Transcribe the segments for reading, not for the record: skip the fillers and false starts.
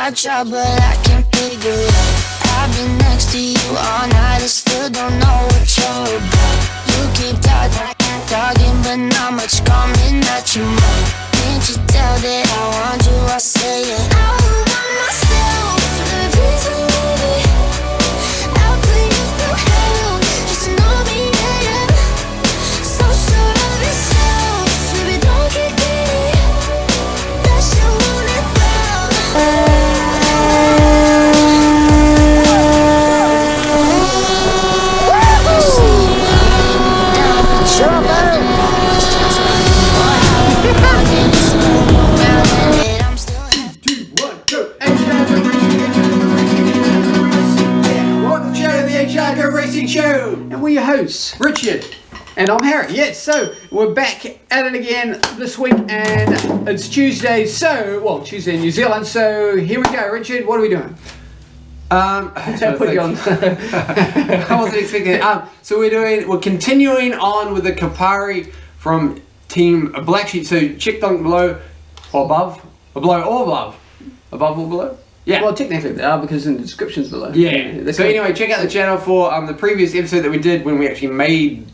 I try, but I can't figure out. I've been next to you all night, I still don't know what you're about. You keep talking, but not much coming at your mouth. Can't you tell that I want you? I say it. I want myself, please believe it. I'll put you through hell, just to know me, yeah. So sure of yourself, baby, don't get greedy. That's your own and Show, and we're your hosts, Richard, and I'm Harry. Yes, so we're back at it again this week, and it's Tuesday. So, well, Tuesday in New Zealand. So here we go, Richard. What are we doing? Put you on. I wasn't expecting it. So we're continuing on with the Kapari from Team Black Sheep. So check down below or above, or below or above, above or below. Yeah. Well, technically they are because in the description's below. Yeah. So anyway, check out the channel for the previous episode that we did when we actually made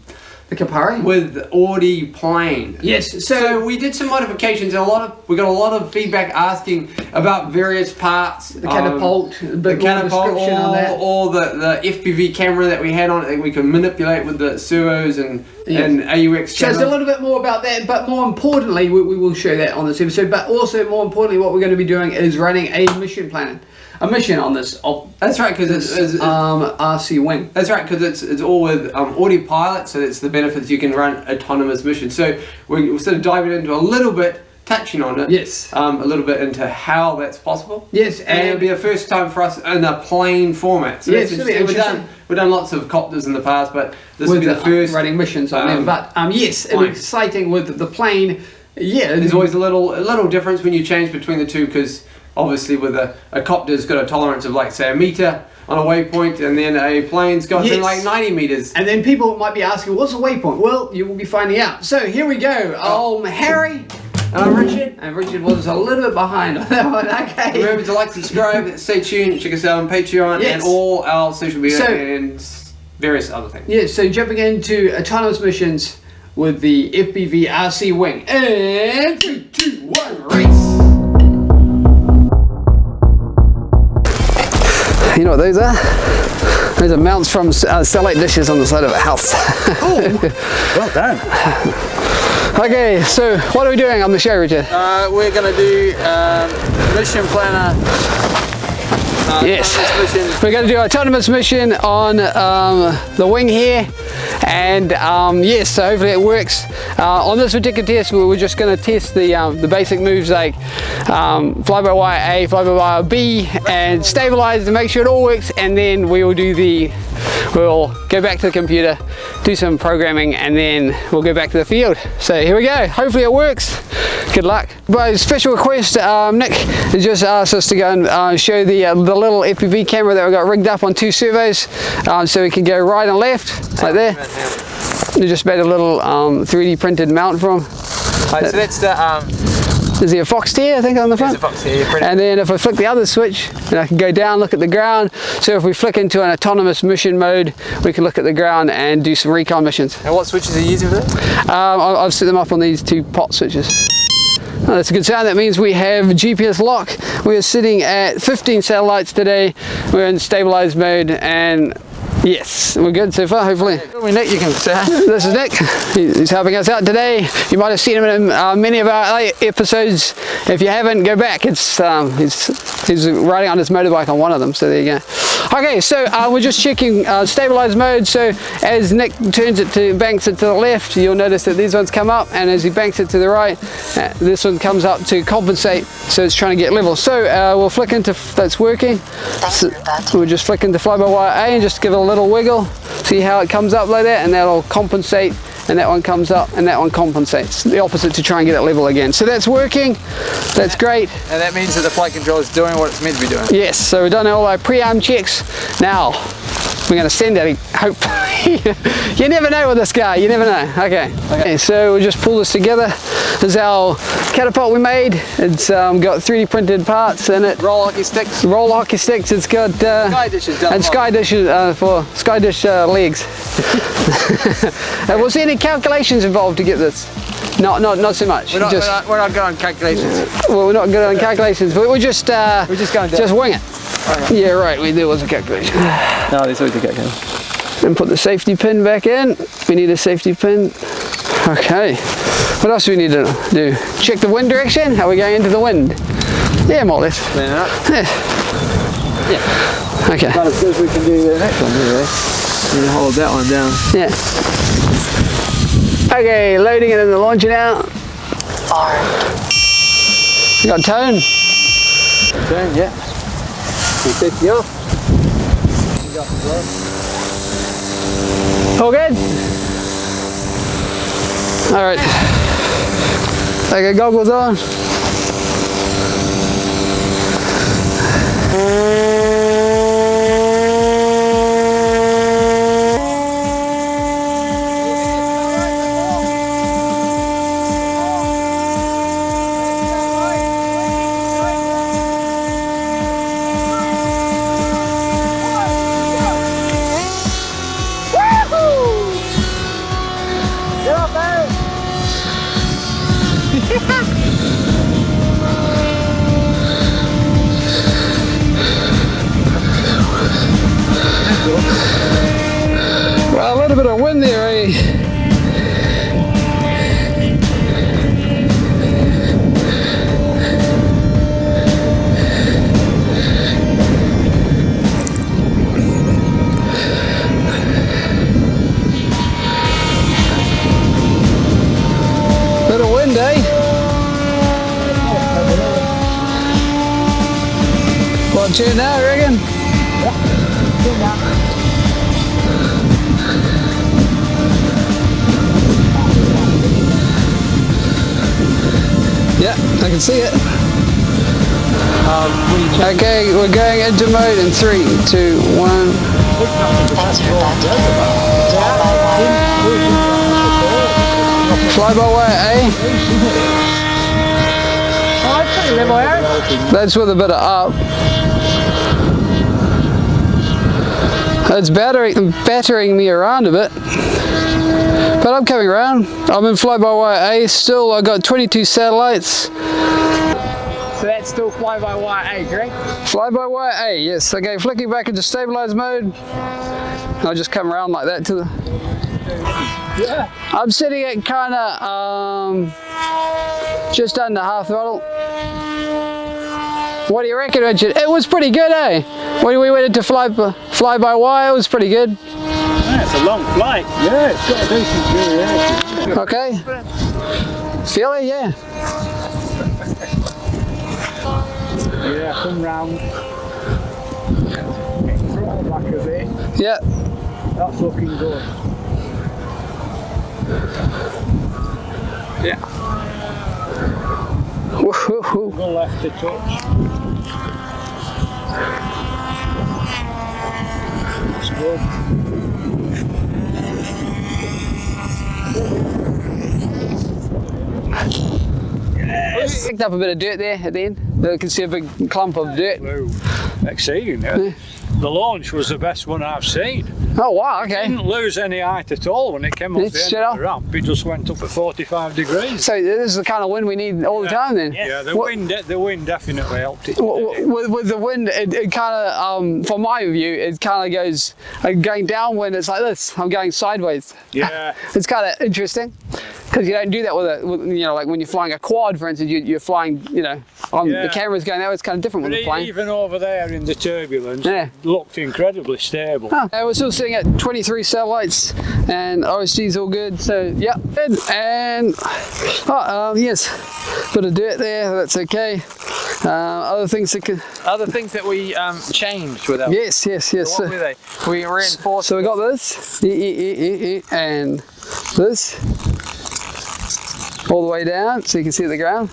the Capari with Ardupilot. Yes. So we did some modifications, and we got a lot of feedback asking about various parts. The Catapult, the Catapult, or the FPV camera that we had on it that we could manipulate with the servos and AUX. So it's a little bit more about that, but more importantly, we will show that on this episode. But also, more importantly, what we're going to be doing is running a mission planning. A mission on this. That's right, because it's RC wing. That's right, because it's all with Ardupilot, so that's the benefits. You can run autonomous missions. So we're sort of diving into a little bit, touching on it. Yes. A little bit into how that's possible. Yes, and it'll be a first time for us in a plane format. So yes, we've done lots of copters in the past, but this will be the first running missions on them. But yes, it's exciting with the plane. Yeah, there's always a little difference when you change between the two, because obviously with a copter's got a tolerance of like say a meter on a waypoint, and then a plane's got like 90 meters. And then people might be asking, what's a waypoint? Well, you will be finding out. So here we go. Harry. Richard. And Richard was a little bit behind on that one. Okay. Remember to like, subscribe, stay tuned, check us out on Patreon and all our social media and various other things. Yes, so jumping into autonomous missions with the FPV RC wing. And 3, 2, 1, race. You know what those are? Those are mounts from satellite dishes on the side of a house. Oh, well done. Okay, so what are we doing on the show, Richard? We're going to do mission planner. Yes, we're going to do an autonomous mission on the wing here, and yes, so hopefully it works. On this particular test, we're just going to test the basic moves like fly-by-wire A, fly-by-wire B, and stabilize to make sure it all works, and then we'll go back to the computer, do some programming, and then we'll go back to the field. So here we go, hopefully it works. Good luck. By special request, Nick just asked us to go and show the little FPV camera that we got rigged up on 2 servos, so we can go right and left, like there. We just made a little 3D printed mount for him. So that's the Is there a fox here, I think, on the front? There's a fox here. And then if I flick the other switch, then I can go down, look at the ground. So if we flick into an autonomous mission mode, we can look at the ground and do some recon missions. And what switches are you using for that? I've set them up on these 2 pot switches. Oh, that's a good sound. That means we have GPS lock. We are sitting at 15 satellites today. We're in stabilized mode, and yes, we're good so far, hopefully. Nick, you can say. This is Nick. He's helping us out today. You might have seen him in many of our episodes. If you haven't, go back. It's he's riding on his motorbike on one of them, so there you go. Okay, so we're just checking stabilized mode. So as Nick banks it to the left, you'll notice that these ones come up, and as he banks it to the right, this one comes up to compensate. So it's trying to get level. So we'll flick into, that's working. So we'll just flick into fly-by-wire A and just give it a little wiggle. See how it comes up like that, and that'll compensate, and that one comes up, and that one compensates. The opposite to try and get it level again. So that's working. That's great. And that means that the flight controller is doing what it's meant to be doing. Yes, so we've done all our pre-arm checks. Now, we're going to send it, hopefully. You never know with this guy, you never know. Okay, so we'll just pull this together. This is our catapult we made. It's got 3D printed parts in it. Roll hockey sticks. Roll hockey sticks. It's got Sky dishes down and sky dishes for sky dish legs. Was there any calculations involved to get this? Not so much. We're not good on calculations. Well, we're not good on calculations, but we're just going to just wing it. Okay. Yeah, right. There was a calculation. No, there's always a calculation. And put the safety pin back in. We need a safety pin. Okay. What else do we need to do? Check the wind direction. How are we going into the wind? Yeah, more or less. Clean it up. Yeah. Okay. Not as good as we can do the next one, really. You can hold that one down. Yeah. Okay, loading it in the launcher now. We got tone. Tone, yeah. 250 off. You got the blow. All good? All right. Okay, goggles on. Well, a little bit of wind there, eh? Bit of wind, eh? What, turn now, I reckon? Yeah, I can see it. Okay, we're going into mode in 3, 2, 1. Fly by wire, eh? That's with a bit of up. It's battering me around a bit. But I'm coming around. I'm in fly-by-wire A still. I've got 22 satellites. So that's still fly-by-wire A, correct? Fly-by-wire A, yes. Okay, flicking back into stabilize mode. I'll just come around like that to the... Yeah. I'm sitting at kind of just under half throttle. What do you reckon, Richard? It was pretty good, eh? When we went into fly-by-wire, it was pretty good. Yeah, it's a long flight. Yeah, it's got a decent variation. Okay. Feel it, yeah. Yeah, come round. Throttle back a bit. Yeah. That's looking good. Yeah. Woohoo. Go left to touch. That's good. Yes. Picked up a bit of dirt there at the end. You can see a big clump of dirt. Wow. Exceeding it. Yeah. The launch was the best one I've seen. Oh wow, okay. It didn't lose any height at all when it came off the end of the ramp. It just went up at 45 degrees. So this is the kind of wind we need all the time then? Yeah, the wind definitely helped it. With the wind, it kind of, from my view, it kind of goes, going downwind, it's like this. I'm going sideways. Yeah. It's kind of interesting. Because you don't do that with you know, like when you're flying a quad, for instance, you're flying, you know, the camera's going that way. It's kind of different when you're flying. Even over there in the turbulence, it looked incredibly stable. Oh, we're still sitting at 23 satellites, and OSG's all good. So yeah, good. And yes, bit of dirt there. That's okay. Other things that we changed with them. Yes. So what were they? We reinforced. So we got this and this. All the way down, so you can see the ground.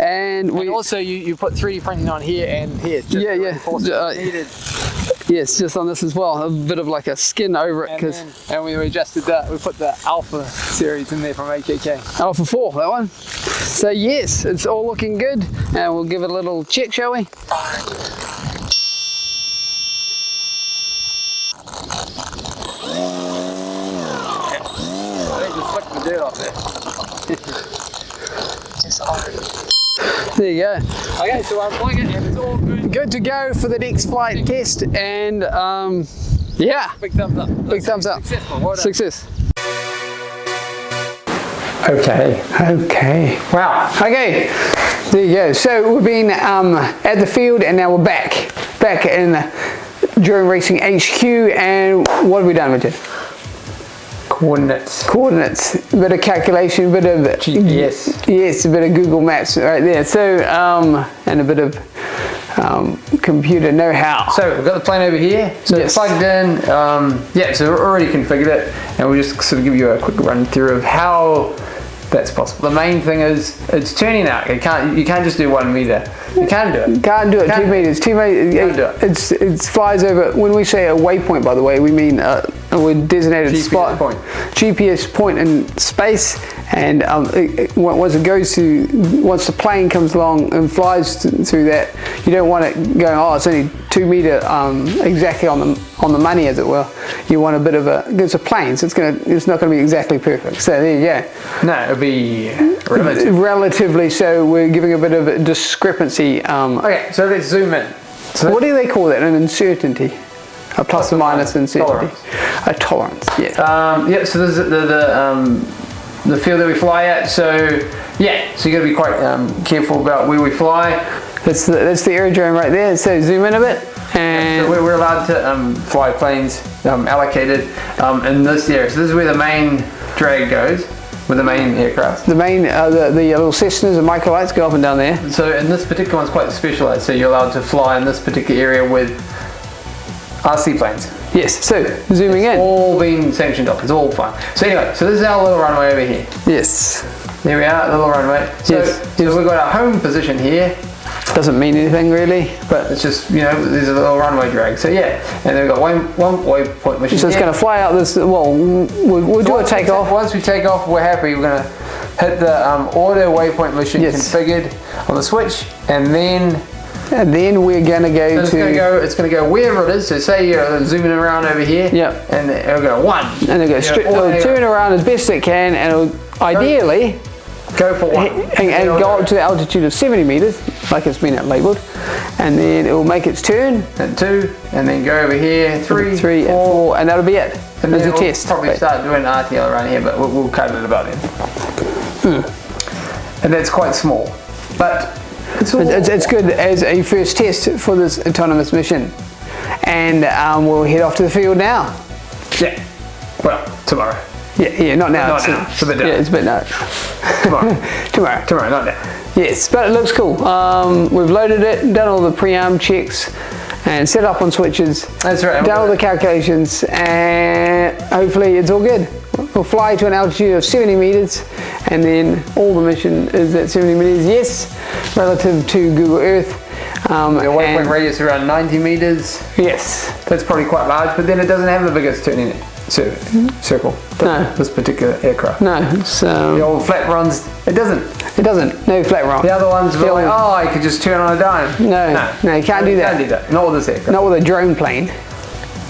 And also you put 3D printing on here and here. Yeah. Yes, just on this as well, a bit of like a skin over it, and we adjusted that. We put the Alpha series in there from AKK. Alpha 4, that one. So yes, it's all looking good, and we'll give it a little check, shall we? Just flick the dirt off there. There you go. Okay, so I'm pulling it and it's all good. Good to go for the next flight test, and yeah. Big thumbs up. Big thumbs up. Successful. Well done. Success. Okay. Wow. Okay. There you go. So we've been at the field, and now we're back in during racing HQ. And what have we done with it? Coordinates, a bit of calculation, a bit of GPS. Yes, a bit of Google Maps right there. So and a bit of computer know-how. So we've got the plane over here. So it's plugged in. Yeah, so we've already configured it, and we'll just sort of give you a quick run through of how that's possible. The main thing is it's turning out. You can't just do 1 meter. You can do it. Can't do it. 2 meters. 2 meters. It flies over. When we say a waypoint, by the way, we mean a designated GPS spot, point. GPS point in space. And once the plane comes along and flies through that, you don't want it going, oh, it's only 2 meter exactly on the money, as it were. You want a bit of it's a plane, so it's not going to be exactly perfect. So there you go. No, it'll be relatively. So we're giving a bit of a discrepancy. Okay, so let's zoom in. So what do they call that? An uncertainty, a plus or minus uncertainty, a tolerance. Yeah. Yeah. So this is the field that we fly at. So yeah, so you got to be quite careful about where we fly. That's the aerodrome right there. So zoom in a bit, and so we're allowed to fly planes allocated in this area. So this is where the main drag goes with the main aircraft. The main the little Cessnas and microlights go up and down there. So in this particular one's quite specialized. So you're allowed to fly in this particular area with RC planes. Yes. So zooming in. All been sanctioned off. It's all fine. So anyway, so this is our little runway over here. Yes. There we are, little runway. So, so we've got our home position here. Doesn't mean anything really, but it's just, you know, there's a little runway drag. So yeah, and then we've got one waypoint mission. So it's going to fly out this. Well, we'll do a takeoff. Once we take off, we're happy. We're going to hit the auto waypoint mission configured on the switch, and then we're going to go it's going to go wherever it is. So say you're zooming around over here. Yep. And it'll go 1. And it'll turn around as best it can, and it'll ideally go for 1 and go up to the altitude of 70 meters, like it's been labeled, and then it will make its turn. And 2, and then go over here 3, 4, and that'll be it. And there's then a test. Probably start doing RTL around here, but we'll cut it about then. And that's quite small, but it's good as a first test for this autonomous mission. And we'll head off to the field now. Yeah. Well, tomorrow. Yeah, not now. Not now. It's a bit now. Yeah, it's a bit now. Tomorrow, not now. Yes, but it looks cool. We've loaded it, done all the pre-arm checks, and set up on switches. That's right. Done all the calculations, and hopefully it's all good. We'll fly to an altitude of 70 meters, and then all the mission is at 70 meters. Yes, relative to Google Earth. Your waypoint radius around 90 meters. Yes. That's probably quite large, but then it doesn't have the biggest turning circle. No. This particular aircraft. No. So the old flat runs, it doesn't. It doesn't. No flat run. The other ones were like, oh, I could just turn on a dime. No, you can't do that. Can't do that. Not with this aircraft. Not with a drone plane.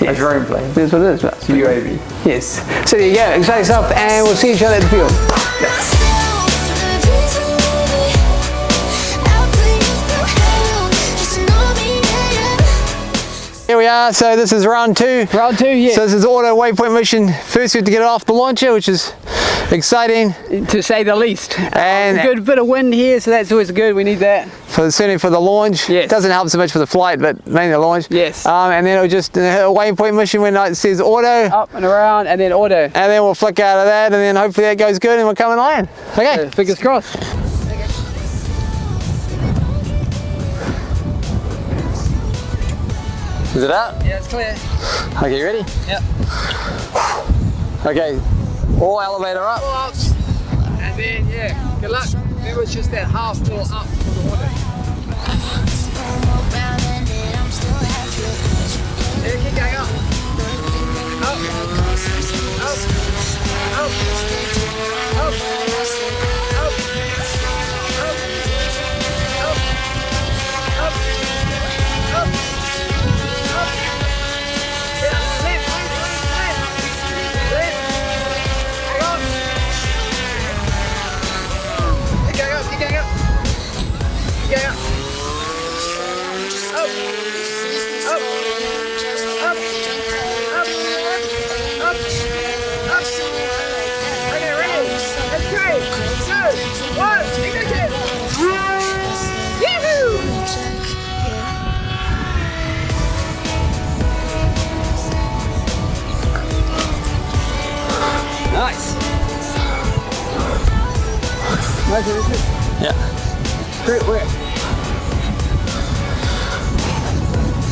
Yes. A drone plane. That's what it is. It's UAV. Yes. So there you go. Exciting stuff, and we'll see each other at the field. Yes. Here we are, so this is round 2. Round 2, yeah. So this is auto waypoint mission. First we have to get it off the launcher, which is exciting. To say the least. And good bit of wind here, so that's always good, we need that. Certainly for the launch. Yes. It doesn't help so much for the flight, but mainly the launch. Yes. And then it'll just hit a waypoint mission when it says auto. Up and around, and then auto. And then we'll flick out of that, and then hopefully that goes good and we'll come and land. Okay. Fingers crossed. Is it out? Yeah, it's clear. Okay, you ready? Yep. Okay, all elevator up. All up. And then, yeah, good luck. Remember, it's just that half door up for the water. motion, isn't it? Yeah. Great work.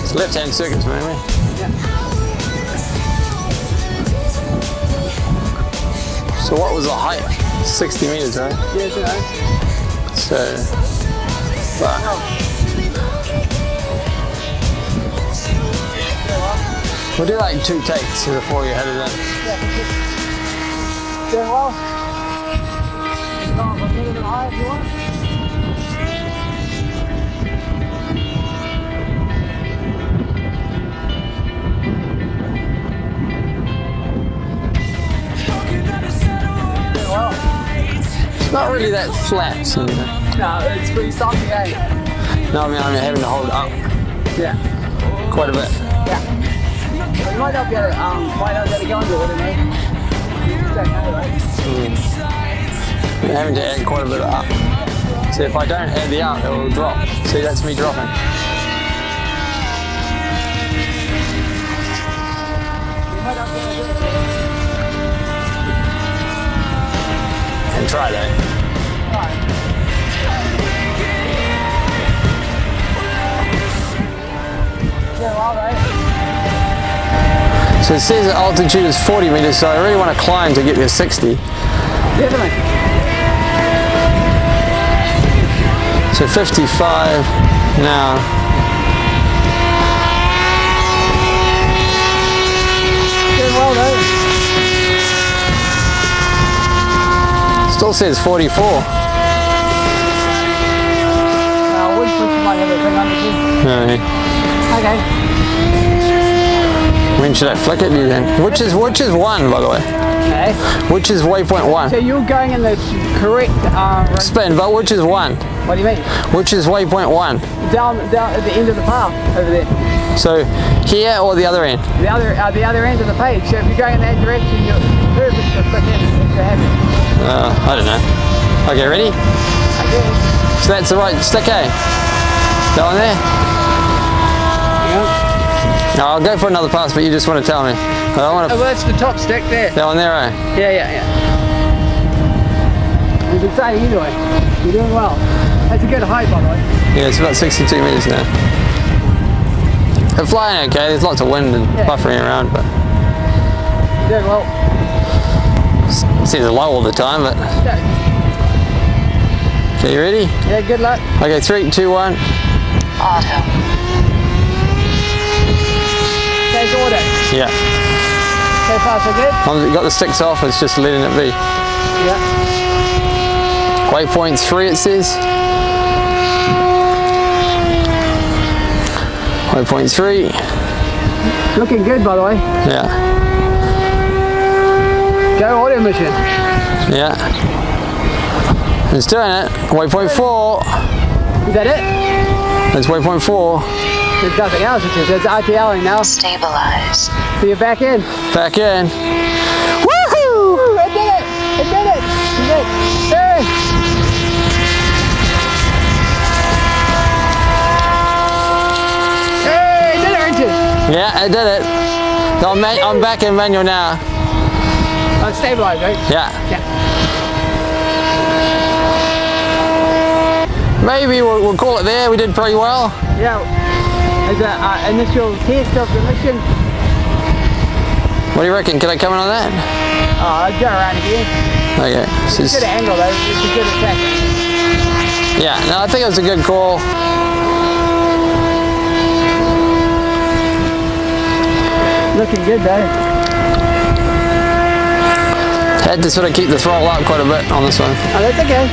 It's left-hand circuits mainly. Yeah. So what was the height? 60 meters, right? Yeah, you know. So, but we'll do like 2 takes before you head it in. Yeah, doing well. Go on, we'll get it high if you want. It's not really that flat, so. No, it's pretty soft again. No, I mean I'm having to hold it up Yeah. quite a bit. Yeah. Well, you might not get it, might not get it going with it, you know. It's okay, right? I'm having to add quite a bit of up. So if I don't add the up, it will drop. See, that's me dropping. You might not get it. And try that. So it says the altitude is 40 meters, so I really want to climb to get to 60. Definitely. So 55 now. Doing well though. Still says 44. I would push you might have a thing under you. No. Okay. When should I flick it, do you think? Which is 1, by the way? Okay. Which is waypoint 1? So you're going in the correct Spin, but which is 1? what do you mean? Which is waypoint 1? Down at the end of the path over there. So here or the other end? The other end of the page. So if you're going in that direction, you're perfect to click in if you're happy. I don't know. Okay, ready? Okay. So that's the right stick, eh? That one there? No, I'll go for another pass, but you just want to tell me. I don't want to. Oh, well, that's the top stick there. That one there, eh? Yeah. It's exciting anyway. You're doing well. That's a good height, by the way. Yeah, it's about 62 meters now. They're flying okay. There's lots of wind and buffering around, but You're doing well. seems low all the time. But okay, you ready? Yeah, good luck. Okay, 3, 2, 1. Auto. Take order. Yeah. So far, so good? I've got the sticks off. It's just letting it be. Yeah. Waypoint 3, it says. Waypoint 3. Looking good, by the way. Yeah. Go audio mission. Yeah. It's doing it. Waypoint 4. Is that it? That's waypoint 4. There's nothing else. It's RTLing now. Stabilize. So you're back in. Back in. Woohoo! It did it! It did it! It did it! Hey! Hey! It did it, Richard! Yeah, I did it. So I'm back in manual now. Oh, it's stabilized, right? Yeah. Yeah. Maybe we'll call it there. We did pretty well. Yeah. As an initial test of the mission. What do you reckon? Can I come in on that? I'd go around again. Okay. It's a good angle though. It's a good attack. Yeah. No, I think it was a good call. Looking good though. Had to sort of keep the throttle up quite a bit on this one. Oh, that's okay.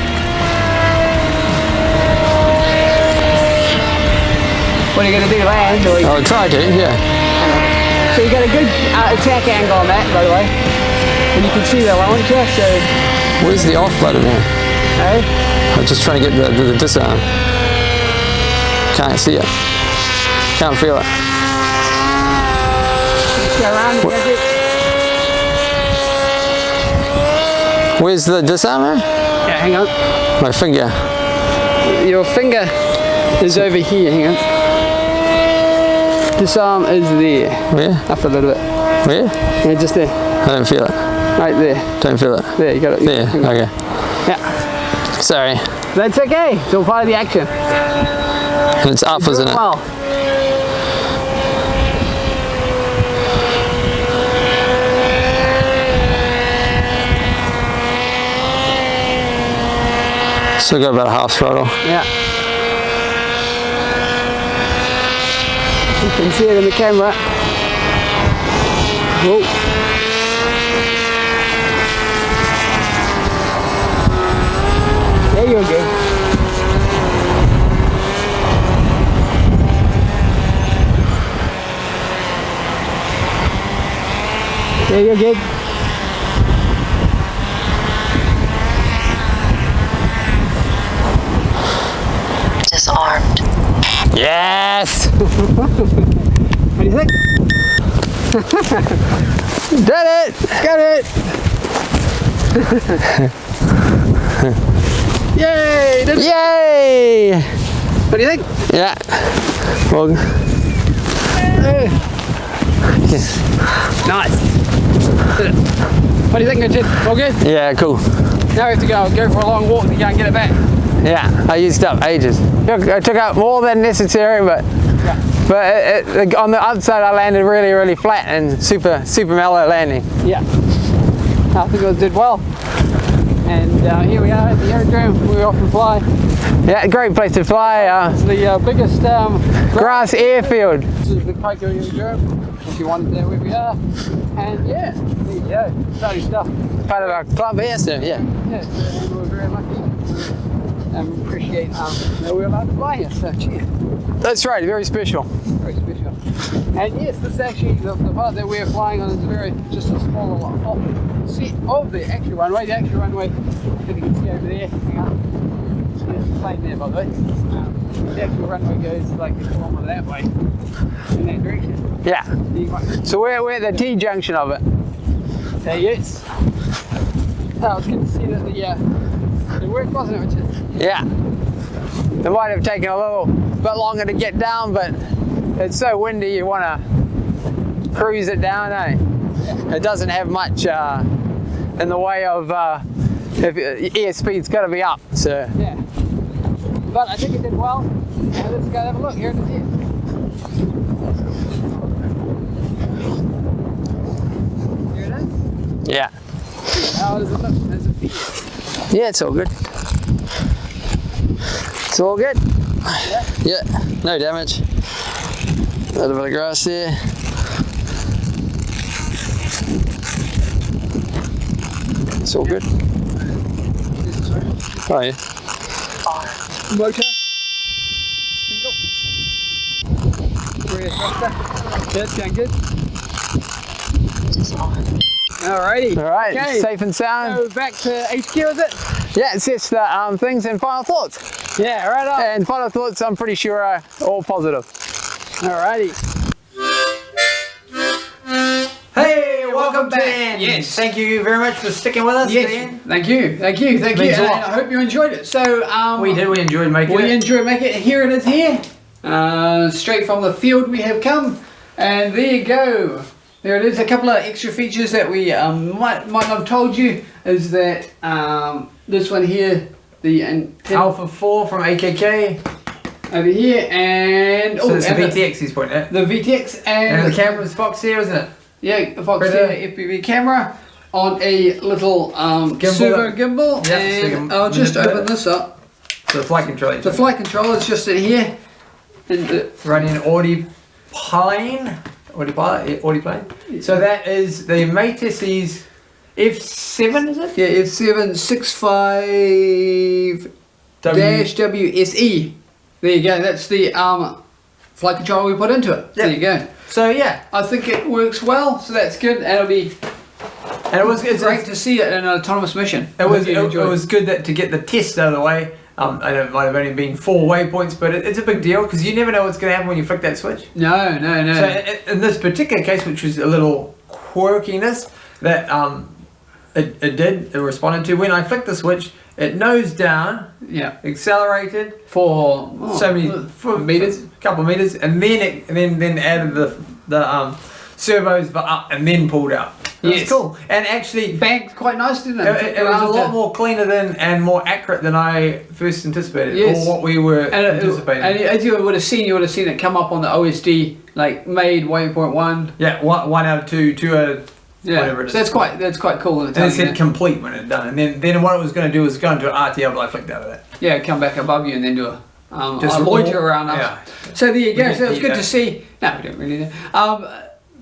What are you going to do, land? Or I'll try to, yeah. So you got a good attack angle on that, by the way. And you can see the launcher, so... Where's the off button here? Hey? I'm just trying to get the disarm. Can't see it. Can't feel it. Let's go around the gadget. Where's the disarm? Yeah, hang on. My finger. Your finger is over here, hang on. This arm is there. Where? Up a little bit. Where? Yeah, just there. I don't feel it. Right there. Don't feel it. There, you got it. There, okay. Yeah. Sorry. That's okay. It's all part of the action. It's up, isn't it? Well. Still got about half throttle. Yeah. You can see it in the camera. Whoa. There you go. There you go. Disarmed. Yes! What do you think? Did it! Got it! Yay! Did it. Yay! What do you think? Yeah. Well, Nice. Did it. What do you think, Richard? All good? yeah, cool. Now we have to go for a long walk to go and get it back. Yeah, I used up ages. I took out more than necessary, but on the outside I landed really flat and super mellow landing. Yeah. I think it did well. And here we are at the aerodrome we often fly. Yeah, great place to fly. It's the biggest grass airfield. This is the AKIRA aerodrome, if you wanted to know where we are. And yeah, there you go. Exciting stuff. Part of our club here, so yeah. Yes, and we're very lucky. Appreciate that we're allowed to fly here, so cheers. That's right, very special. Very special. And yes, this is actually the part that we're flying on is just a smaller set of the actual runway. The actual runway, that you can see over there, hang on. There's the plane there, by the way. The actual runway goes like a kilometre that way, in that direction. Yeah. So we're at the T-junction of it. So yes. So it's good to see that the work, wasn't it, Richard? Yeah. It might have taken a little bit longer to get down, but it's so windy you want to cruise it down, eh? Yeah. It doesn't have much in the way of airspeed's got to be up, so. Yeah. But I think it did well. Let's go have a look. Here it is. Here it is. Yeah. How does it look? Does it feel? Yeah, it's all good. It's all good. Yeah, no damage. A little bit of grass there. It's all good. Oh yeah. Motor. Rear thruster. That's going good. Alrighty. All right, okay. Safe and sound. So back to HQ, is it? Yeah, it's just the things and final thoughts. Yeah, right on. And final thoughts, I'm pretty sure are all positive. Alrighty. Hey, welcome back. Dan. Yes. Thank you very much for sticking with us. Yes. Dan. Thank you. Means a lot. I hope you enjoyed it. So We enjoyed making it. We enjoyed making it. Here it is here. Straight from the field we have come. And there you go. There it is. A couple of extra features that we might not have told you is that this one here, the Alpha 4 from AKK. over here, and So it's the VTX he's pointing at. the VTX and the camera's Fox here, isn't it? yeah, the Fox FPV camera on a little servo gimbal. Yeah, and so I'll just open this up. So the flight controller. The flight controller is just in here. And running Ardupilot. Ardupilot. So that is the Mateksys F7, is it? yeah, it's 765-WSE. There you go. That's the flight controller we put into it. Yep. There you go. So yeah, I think it works well. So that's good. And it'll be. and it's Great to see it in an autonomous mission. It was good that to get the test out of the way. I know it might have only been 4 waypoints, but it's a big deal because you never know what's going to happen when you flick that switch. No. So in this particular case, which was a little quirkiness that it responded to when I flicked the switch, it nosed down, yeah, accelerated for so many meters, a couple of meters, and then then added the servos up and then pulled out. It's cool. And actually, banked quite nice, didn't it? It was a lot more cleaner than and more accurate than I first anticipated, or what we were anticipating. And as you would have seen it come up on the OSD, like made waypoint 1. Yeah, 1 out of 2, 2 out of whatever it is. So that's quite cool. And it said complete when it done. And then what it was going to do was go into an RTL, but I flicked out of that. Yeah, come back above you and then do a just loiter around us. Yeah. So there you go. So it's good to see. No, we don't really know.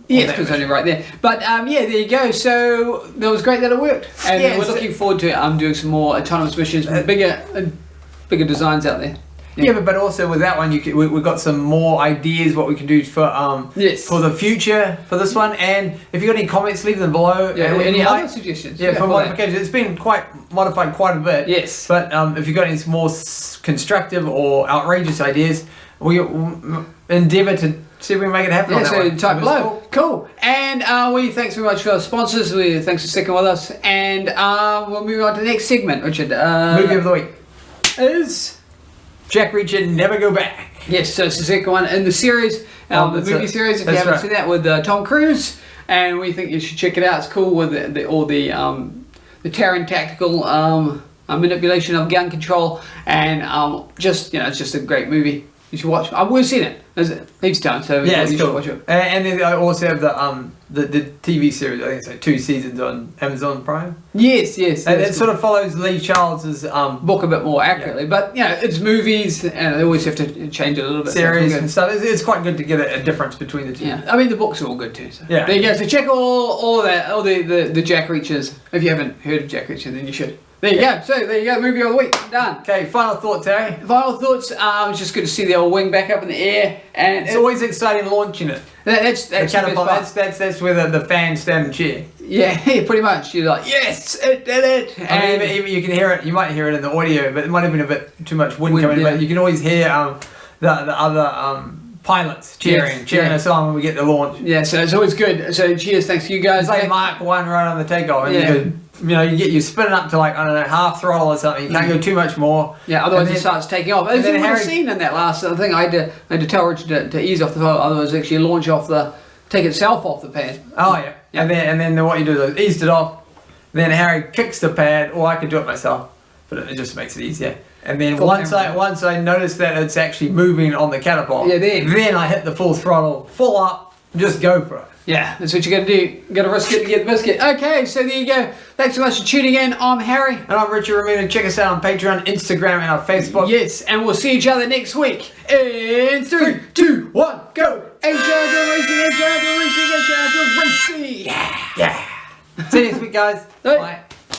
Yes, because it's only right there. But yeah, there you go. So that was great that it worked. And we're looking forward to doing some more autonomous missions, bigger designs out there. Yeah, but also with that one, we've got some more ideas what we can do for the future for this one. And if you got any comments, leave them below. Yeah, any other suggestions? Yeah, for modifications. It's been modified quite a bit. Yes. But if you got any more constructive or outrageous ideas, we endeavour to see if we can make it happen. Yeah, so type below. Cool. And thanks very much for our sponsors. Thanks for sticking with us. And we'll move on to the next segment, Richard. Movie of the week is Jack Reacher Never Go Back. Yes, so it's the second one in the series, the movie series, if you haven't seen that, with Tom Cruise. And we think you should check it out. It's cool with all the Terran tactical manipulation of gun control, and it's just a great movie. You should watch. We've seen it. Heaps of times, so yeah, you should watch it. And then I also have the TV series. I think it's like 2 seasons on Amazon Prime. Yes. And it sort of follows Lee Charles's book a bit more accurately, but it's movies, and they always have to change it a little bit. Series and stuff. It's quite good to get a difference between the two. Yeah, I mean the books are all good too. So. Yeah, there you go. So check all of that, all the Jack Reachers. If you haven't heard of Jack Reacher, then you should. There you go. So there you go. Movie of the week done. Okay. Final thoughts, Harry. Final thoughts. It's just good to see the old wing back up in the air, and it's always exciting launching it. That's the Catapult. That's where the fans stand and cheer. Yeah, pretty much. You're like, yes, it did it. And even you can hear it. You might hear it in the audio, but it might have been a bit too much wind coming in. But you can always hear the other pilots cheering us on when we get the launch. Yeah, so it's always good. So cheers, thanks to you guys. It's like Mark 1 right on the takeoff. And you're spinning up to like, I don't know, half throttle or something. You can't go too much more. Yeah, otherwise it starts taking off. As you would have seen in that last thing, I had to tell Richard to ease off the throttle, otherwise actually launch off take itself off the pad. Oh yeah. And then what you do is eased it off. Then Harry kicks the pad, or I could do it myself, but it just makes it easier. And then once I notice that it's actually moving on the catapult, then I hit the full throttle, full up, just go for it. Yeah, that's what you got to do. You got to risk it to get the biscuit. Okay, so there you go. Thanks so much for tuning in. I'm Harry. And I'm Richard. Remember to check us out on Patreon, Instagram, and our Facebook. Yes, and we'll see each other next week. In 3, 2, 1, go. Racing. Yeah. See you next week, guys. Bye.